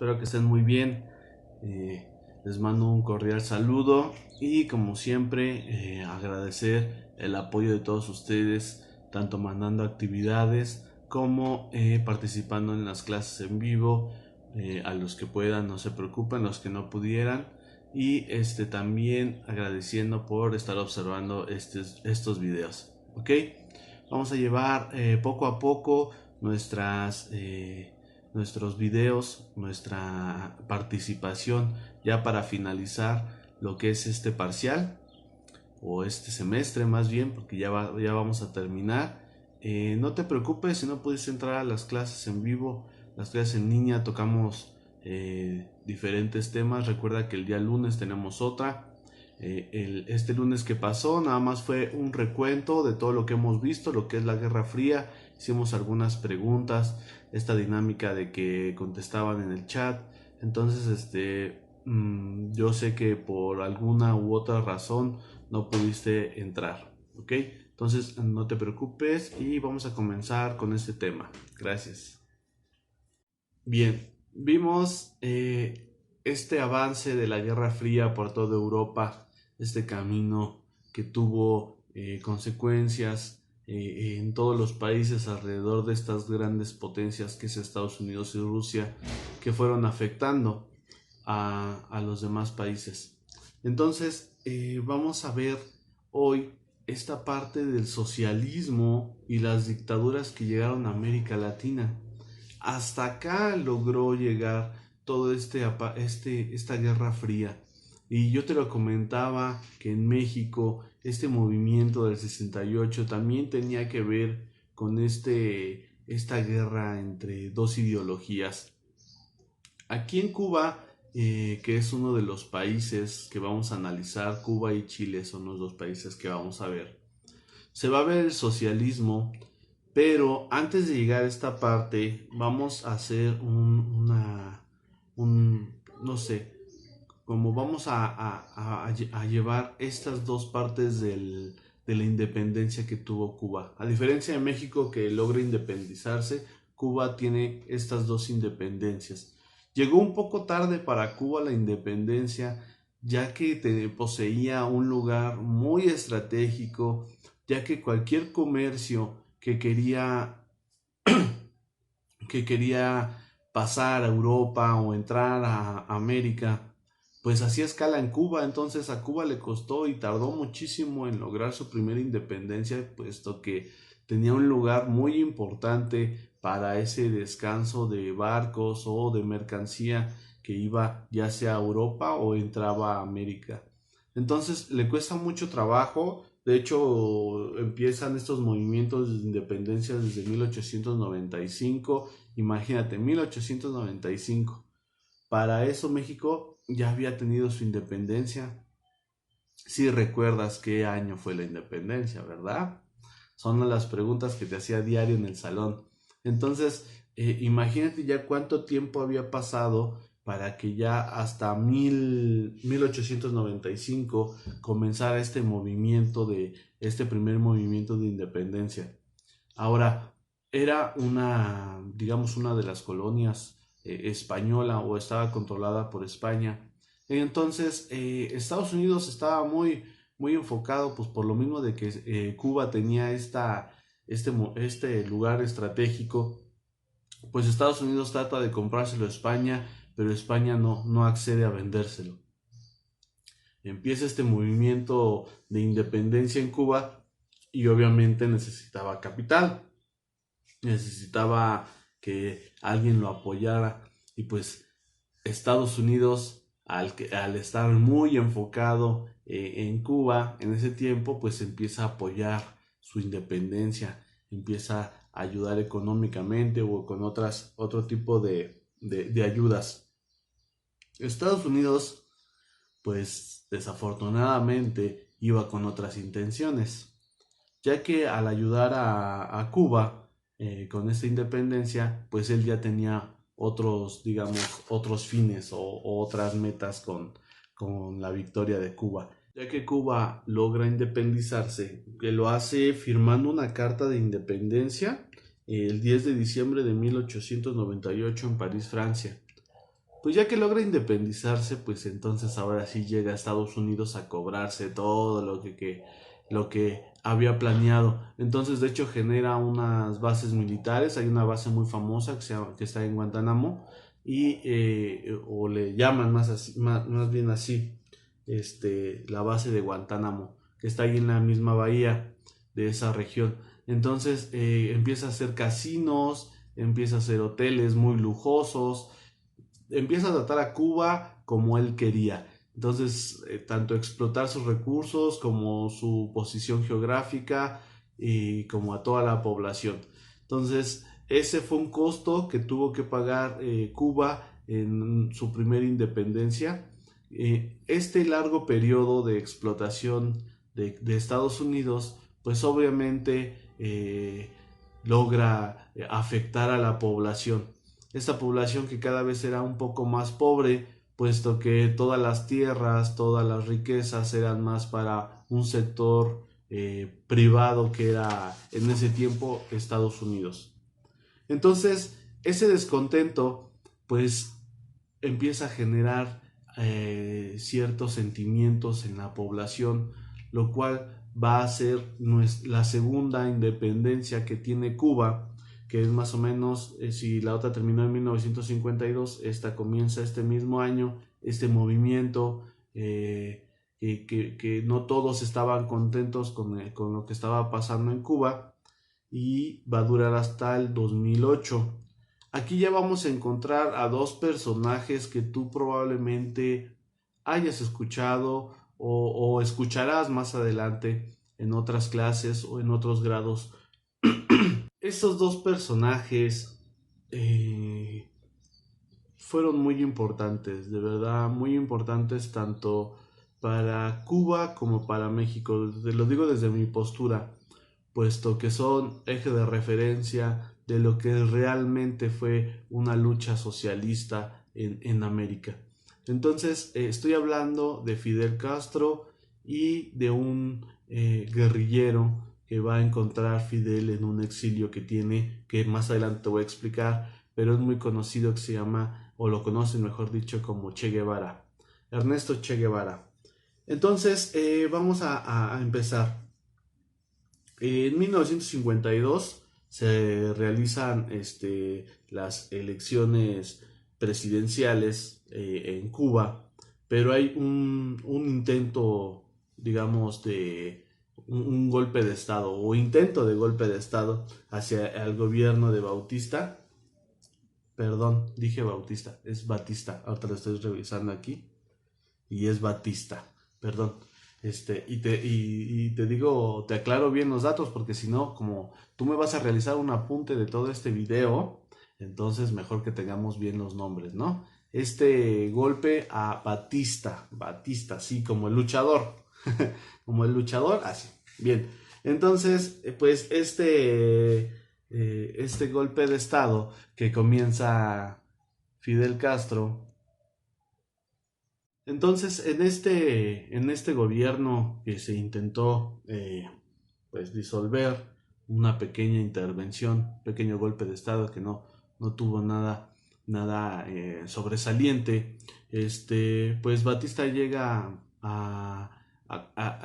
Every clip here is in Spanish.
Espero que estén muy bien. Les mando un cordial saludo y como siempre agradecer el apoyo de todos ustedes, tanto mandando actividades como participando en las clases en vivo. A los que puedan, no se preocupen, los que no pudieran. Y también agradeciendo por estar observando estos videos. Ok, vamos a llevar poco a poco nuestros videos, nuestra participación ya para finalizar lo que es este parcial o este semestre más bien, porque ya vamos a terminar. No te preocupes si no puedes entrar a las clases en vivo, las clases en línea, tocamos diferentes temas. Recuerda que el día lunes tenemos otra. Este lunes que pasó nada más fue un recuento de todo lo que hemos visto, lo que es la Guerra Fría. Hicimos algunas preguntas, esta dinámica de que contestaban en el chat. Entonces, yo sé que por alguna u otra razón no pudiste entrar, ¿ok? Entonces, no te preocupes y vamos a comenzar con este tema. Gracias. Bien, vimos este avance de la Guerra Fría por toda Europa, este camino que tuvo consecuencias en todos los países alrededor de estas grandes potencias que es Estados Unidos y Rusia, que fueron afectando a los demás países. Entonces, vamos a ver hoy esta parte del socialismo y las dictaduras que llegaron a América Latina. Hasta acá logró llegar todo esta Guerra Fría. Y yo te lo comentaba que en México este movimiento del 68 también tenía que ver con esta guerra entre dos ideologías. Aquí en Cuba, que es uno de los países que vamos a analizar, Cuba y Chile son los dos países que vamos a ver. Se va a ver el socialismo, pero antes de llegar a esta parte, vamos a hacer no sé, como vamos a llevar estas dos partes de la independencia que tuvo Cuba. A diferencia de México que logra independizarse, Cuba tiene estas dos independencias. Llegó un poco tarde para Cuba la independencia, ya que poseía un lugar muy estratégico, ya que cualquier comercio que quería pasar a Europa o entrar a América, pues hacía escala en Cuba. Entonces a Cuba le costó y tardó muchísimo en lograr su primera independencia, puesto que tenía un lugar muy importante para ese descanso de barcos o de mercancía que iba ya sea a Europa o entraba a América. Entonces le cuesta mucho trabajo. De hecho, empiezan estos movimientos de independencia desde 1895. Imagínate, 1895. Para eso México ya había tenido su independencia. Si recuerdas qué año fue la independencia, ¿verdad? Son las preguntas que te hacía diario en el salón. Entonces, imagínate ya cuánto tiempo había pasado para que ya hasta 1895 comenzara este primer movimiento de independencia. Ahora, era digamos, una de las colonias española o estaba controlada por España. Entonces, Estados Unidos estaba muy enfocado, pues por lo mismo de que Cuba tenía este lugar estratégico, pues Estados Unidos trata de comprárselo a España, pero España no accede a vendérselo. Empieza este movimiento de independencia en Cuba y obviamente necesitaba capital, necesitaba que alguien lo apoyara y pues Estados Unidos al estar muy enfocado en Cuba en ese tiempo pues empieza a apoyar su independencia, empieza a ayudar económicamente o con otro tipo de ayudas. Estados Unidos pues desafortunadamente iba con otras intenciones, ya que al ayudar a Cuba con esta independencia, pues él ya tenía otros fines o otras metas con la victoria de Cuba. Ya que Cuba logra independizarse, que lo hace firmando una carta de independencia el 10 de diciembre de 1898 en París, Francia. Pues ya que logra independizarse, pues entonces ahora sí llega a Estados Unidos a cobrarse todo lo que había planeado. Entonces, de hecho, genera unas bases militares. Hay una base muy famosa que está en Guantánamo y o le llaman más bien así, la base de Guantánamo, que está ahí en la misma bahía de esa región. Entonces empieza a hacer casinos, empieza a hacer hoteles muy lujosos, empieza a tratar a Cuba como él quería. Entonces, tanto explotar sus recursos como su posición geográfica y como a toda la población. Entonces, ese fue un costo que tuvo que pagar Cuba en su primera independencia. Este largo periodo de explotación de Estados Unidos, pues obviamente logra afectar a la población. Esta población que cada vez era un poco más pobre, puesto que todas las tierras, todas las riquezas eran más para un sector privado que era en ese tiempo Estados Unidos. Entonces, ese descontento, pues, empieza a generar ciertos sentimientos en la población, lo cual va a ser la segunda independencia que tiene Cuba, que es más o menos, si la otra terminó en 1952, esta comienza este mismo año, este movimiento, que no todos estaban contentos con lo que estaba pasando en Cuba, y va a durar hasta el 2008. Aquí ya vamos a encontrar a dos personajes que tú probablemente hayas escuchado o escucharás más adelante en otras clases o en otros grados. Estos dos personajes fueron muy importantes, de verdad, muy importantes tanto para Cuba como para México. Te lo digo desde mi postura, puesto que son eje de referencia de lo que realmente fue una lucha socialista en América. Entonces, estoy hablando de Fidel Castro y de un guerrillero que va a encontrar Fidel en un exilio que tiene, que más adelante te voy a explicar, pero es muy conocido, que se llama, o lo conocen mejor dicho, como Che Guevara. Ernesto Che Guevara. Entonces, vamos a empezar. En 1952 se realizan las elecciones presidenciales en Cuba, pero hay un intento, digamos, de un golpe de Estado o intento de golpe de Estado hacia el gobierno de Bautista. Perdón, dije Bautista, es Batista. Ahorita lo estoy revisando aquí y es Batista, perdón. Y te digo, te aclaro bien los datos, porque si no, como tú me vas a realizar un apunte de todo este video, entonces mejor que tengamos bien los nombres, ¿no? Este golpe a Batista, sí, como el luchador, como el luchador, así. Bien, entonces, pues este golpe de estado que comienza Fidel Castro. Entonces, en este gobierno que se intentó pues disolver, una pequeña intervención, pequeño golpe de estado que no tuvo nada sobresaliente, pues Batista llega a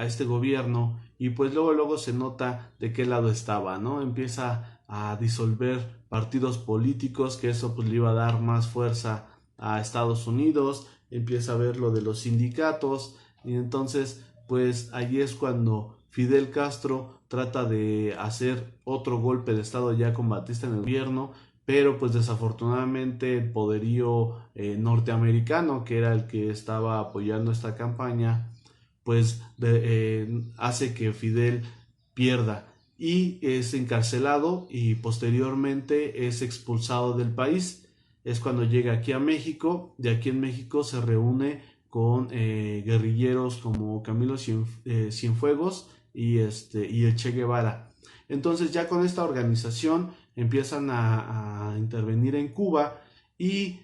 este gobierno y pues luego se nota de qué lado estaba, ¿no? Empieza a disolver partidos políticos, que eso pues le iba a dar más fuerza a Estados Unidos. Empieza a ver lo de los sindicatos y entonces pues allí es cuando Fidel Castro trata de hacer otro golpe de estado ya con Batista en el gobierno, pero pues desafortunadamente el poderío norteamericano, que era el que estaba apoyando esta campaña, pues hace que Fidel pierda y es encarcelado y posteriormente es expulsado del país. Es cuando llega aquí a México, y aquí en México se reúne con guerrilleros como Camilo Cienfuegos y el Che Guevara. Entonces ya con esta organización empiezan a intervenir en Cuba y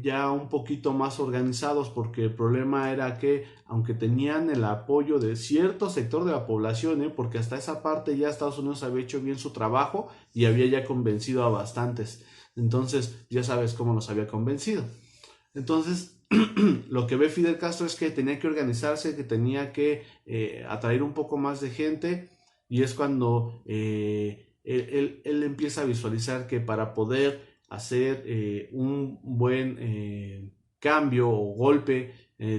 ya un poquito más organizados, porque el problema era que aunque tenían el apoyo de cierto sector de la población, porque hasta esa parte ya Estados Unidos había hecho bien su trabajo y había ya convencido a bastantes. Entonces ya sabes cómo nos había convencido. Entonces, lo que ve Fidel Castro es que tenía que organizarse, que tenía que atraer un poco más de gente, y es cuando él empieza a visualizar que para poder hacer un buen cambio o golpe,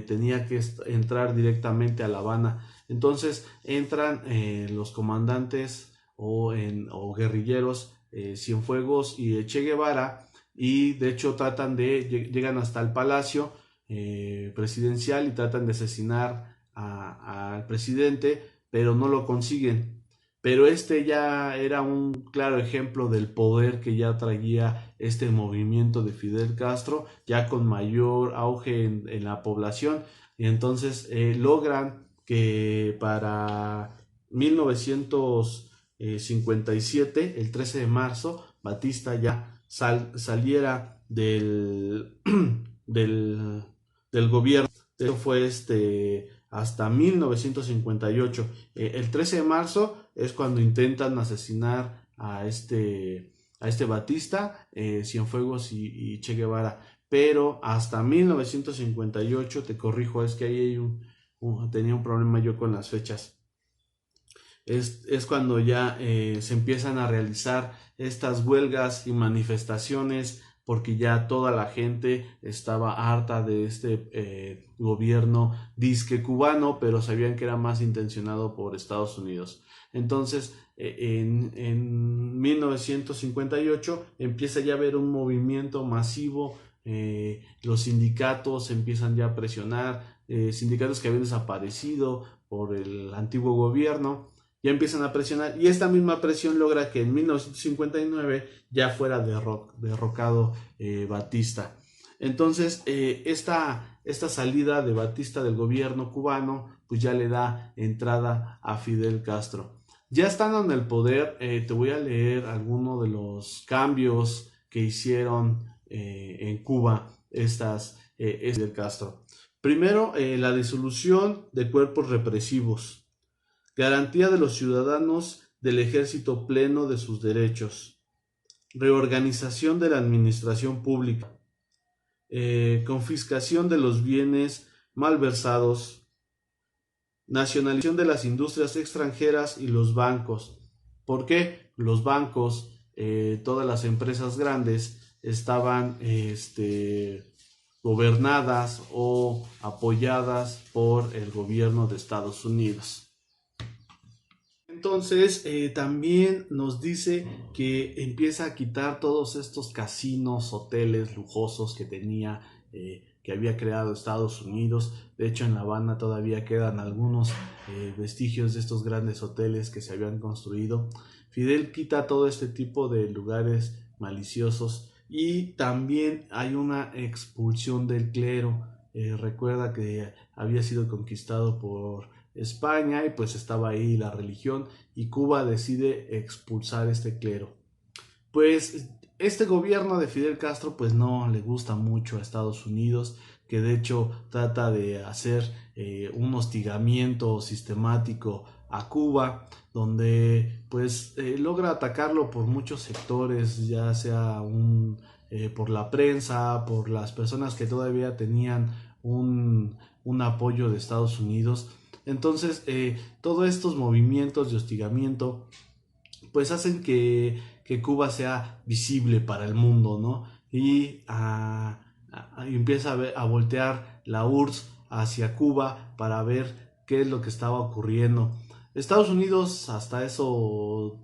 tenía que entrar directamente a La Habana. Entonces entran los comandantes o guerrilleros Cienfuegos y Che Guevara, y de hecho llegan hasta el palacio presidencial y tratan de asesinar al presidente, pero no lo consiguen. Pero este ya era un claro ejemplo del poder que ya traía este movimiento de Fidel Castro, ya con mayor auge en la población, y entonces logran que para 1957, el 13 de marzo, Batista ya saliera del, del gobierno. Eso fue hasta 1958. El 13 de marzo es cuando intentan asesinar a este Batista, Cienfuegos y Che Guevara. Pero hasta 1958, te corrijo, es que ahí tenía un problema yo con las fechas. Es cuando ya se empiezan a realizar estas huelgas y manifestaciones, porque ya toda la gente estaba harta de este gobierno disque cubano, pero sabían que era más intencionado por Estados Unidos. Entonces, en 1958 empieza ya a haber un movimiento masivo. Los sindicatos empiezan ya a presionar, sindicatos que habían desaparecido por el antiguo gobierno ya empiezan a presionar, y esta misma presión logra que en 1959 ya fuera derrocado Batista. Entonces, esta salida de Batista del gobierno cubano, pues ya le da entrada a Fidel Castro. Ya estando en el poder, te voy a leer algunos de los cambios que hicieron en Cuba Fidel Castro. Primero, la disolución de cuerpos represivos. Garantía de los ciudadanos del ejercicio pleno de sus derechos. Reorganización de la administración pública. Confiscación de los bienes malversados. Nacionalización de las industrias extranjeras y los bancos. ¿Por qué? Los bancos, todas las empresas grandes estaban gobernadas o apoyadas por el gobierno de Estados Unidos. Entonces, también nos dice que empieza a quitar todos estos casinos, hoteles lujosos que había creado Estados Unidos. De hecho, en La Habana todavía quedan algunos vestigios de estos grandes hoteles que se habían construido. Fidel quita todo este tipo de lugares maliciosos, y también hay una expulsión del clero. Recuerda que había sido conquistado por España y pues estaba ahí la religión, y Cuba decide expulsar este clero. Pues este gobierno de Fidel Castro pues no le gusta mucho a Estados Unidos, que de hecho trata de hacer un hostigamiento sistemático a Cuba, donde pues logra atacarlo por muchos sectores, ya sea por la prensa, por las personas que todavía tenían un apoyo de Estados Unidos. Entonces, todos estos movimientos de hostigamiento pues hacen que Cuba sea visible para el mundo, ¿no? Y empieza a voltear la URSS hacia Cuba para ver qué es lo que estaba ocurriendo. Estados Unidos hasta eso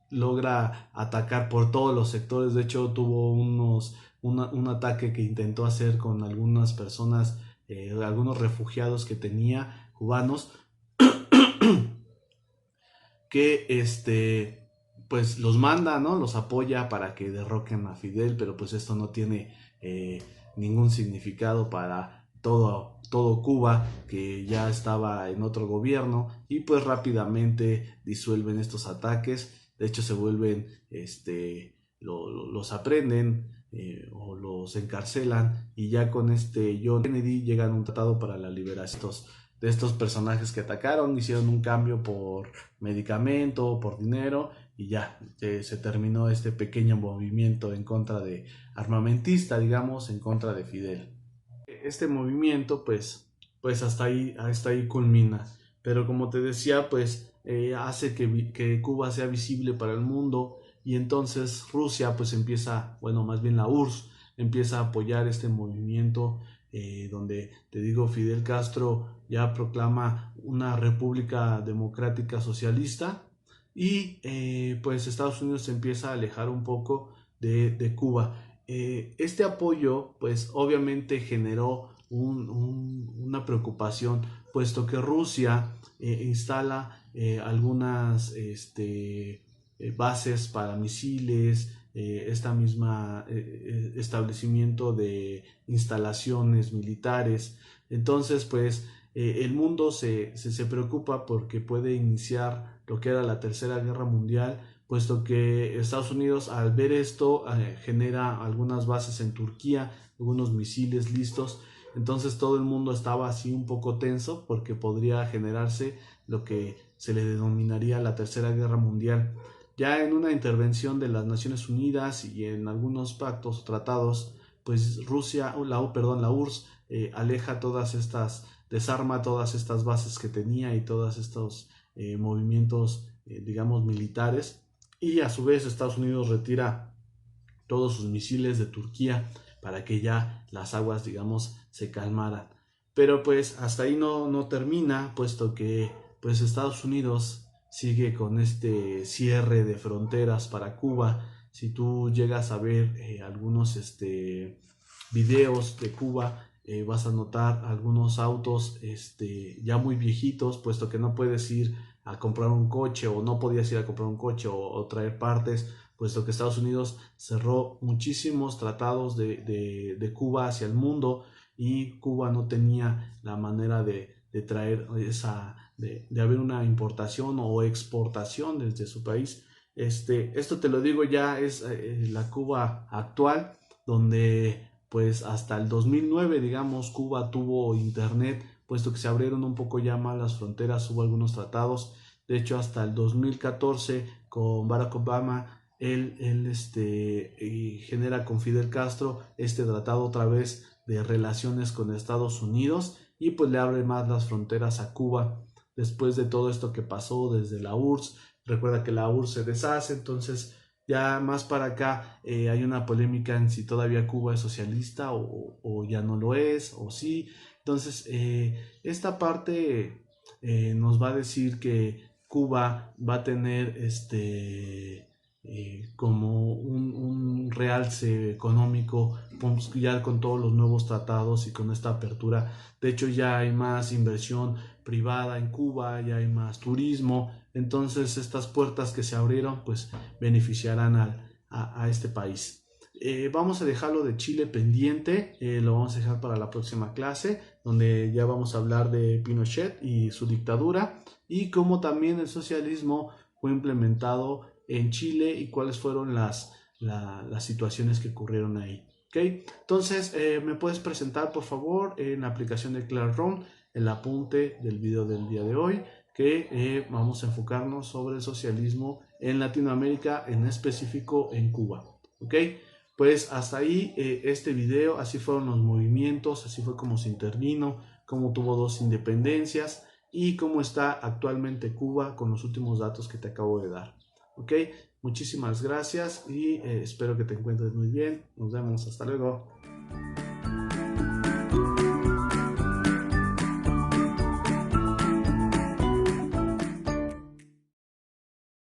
logra atacar por todos los sectores. De hecho, tuvo un ataque que intentó hacer con algunas personas, algunos refugiados que tenía cubanos, que pues los manda, ¿no? Los apoya para que derroquen a Fidel, pero pues esto no tiene ningún significado para todo Cuba, que ya estaba en otro gobierno, y pues rápidamente disuelven estos ataques. De hecho se vuelven, los aprenden o los encarcelan, y ya con John Kennedy llegan a un tratado para la liberación de estos personajes que atacaron. Hicieron un cambio por medicamento, por dinero, y ya se terminó este pequeño movimiento en contra de armamentista, digamos, en contra de Fidel. este movimiento pues hasta ahí culmina. Pero como te decía, pues hace que Cuba sea visible para el mundo, y entonces Rusia pues empieza, bueno, más bien la URSS empieza a apoyar este movimiento, donde te digo, Fidel Castro ya proclama una república democrática socialista, y pues Estados Unidos se empieza a alejar un poco de Cuba. Este apoyo pues obviamente generó una preocupación, puesto que Rusia instala algunas bases para misiles, esta misma establecimiento de instalaciones militares. Entonces pues el mundo se preocupa porque puede iniciar lo que era la Tercera Guerra Mundial, puesto que Estados Unidos, al ver esto, genera algunas bases en Turquía, algunos misiles listos. Entonces todo el mundo estaba así un poco tenso, porque podría generarse lo que se le denominaría la Tercera Guerra Mundial. Ya en una intervención de las Naciones Unidas y en algunos pactos o tratados, pues la URSS aleja todas estas, desarma todas estas bases que tenía y todos estos movimientos, digamos, militares, y a su vez Estados Unidos retira todos sus misiles de Turquía para que ya las aguas, digamos, se calmaran. Pero pues hasta ahí no termina, puesto que pues Estados Unidos sigue con este cierre de fronteras para Cuba. Si tú llegas a ver algunos videos de Cuba, vas a notar algunos autos ya muy viejitos, puesto que no puedes ir a comprar un coche, o no podías ir a comprar un coche o traer partes, puesto que Estados Unidos cerró muchísimos tratados de Cuba hacia el mundo, y Cuba no tenía la manera de traer de haber una importación o exportación desde su país. Esto te lo digo, ya es la Cuba actual, donde pues hasta el 2009, digamos, Cuba tuvo internet, puesto que se abrieron un poco ya más las fronteras, hubo algunos tratados. De hecho, hasta el 2014, con Barack Obama, él genera con Fidel Castro este tratado otra vez de relaciones con Estados Unidos, y pues le abre más las fronteras a Cuba después de todo esto que pasó desde la URSS. Recuerda que la URSS se deshace, entonces ya más para acá hay una polémica en si todavía Cuba es socialista o ya no lo es, o sí. Entonces esta parte nos va a decir que Cuba va a tener como un realce económico, pues, ya con todos los nuevos tratados y con esta apertura. De hecho, ya hay más inversión privada en Cuba, ya hay más turismo. Entonces estas puertas que se abrieron pues beneficiarán a este país. Vamos a dejarlo de Chile pendiente, lo vamos a dejar para la próxima clase, donde ya vamos a hablar de Pinochet y su dictadura, y cómo también el socialismo fue implementado en Chile y cuáles fueron las situaciones que ocurrieron ahí. ¿Okay? Entonces, ¿me puedes presentar por favor en la aplicación de Classroom el apunte del video del día de hoy? Que vamos a enfocarnos sobre el socialismo en Latinoamérica, en específico en Cuba. ¿Ok? Pues hasta ahí este video. Así fueron los movimientos, así fue como se intervino, cómo tuvo dos independencias y cómo está actualmente Cuba con los últimos datos que te acabo de dar. ¿Ok? Muchísimas gracias y espero que te encuentres muy bien. Nos vemos. Hasta luego.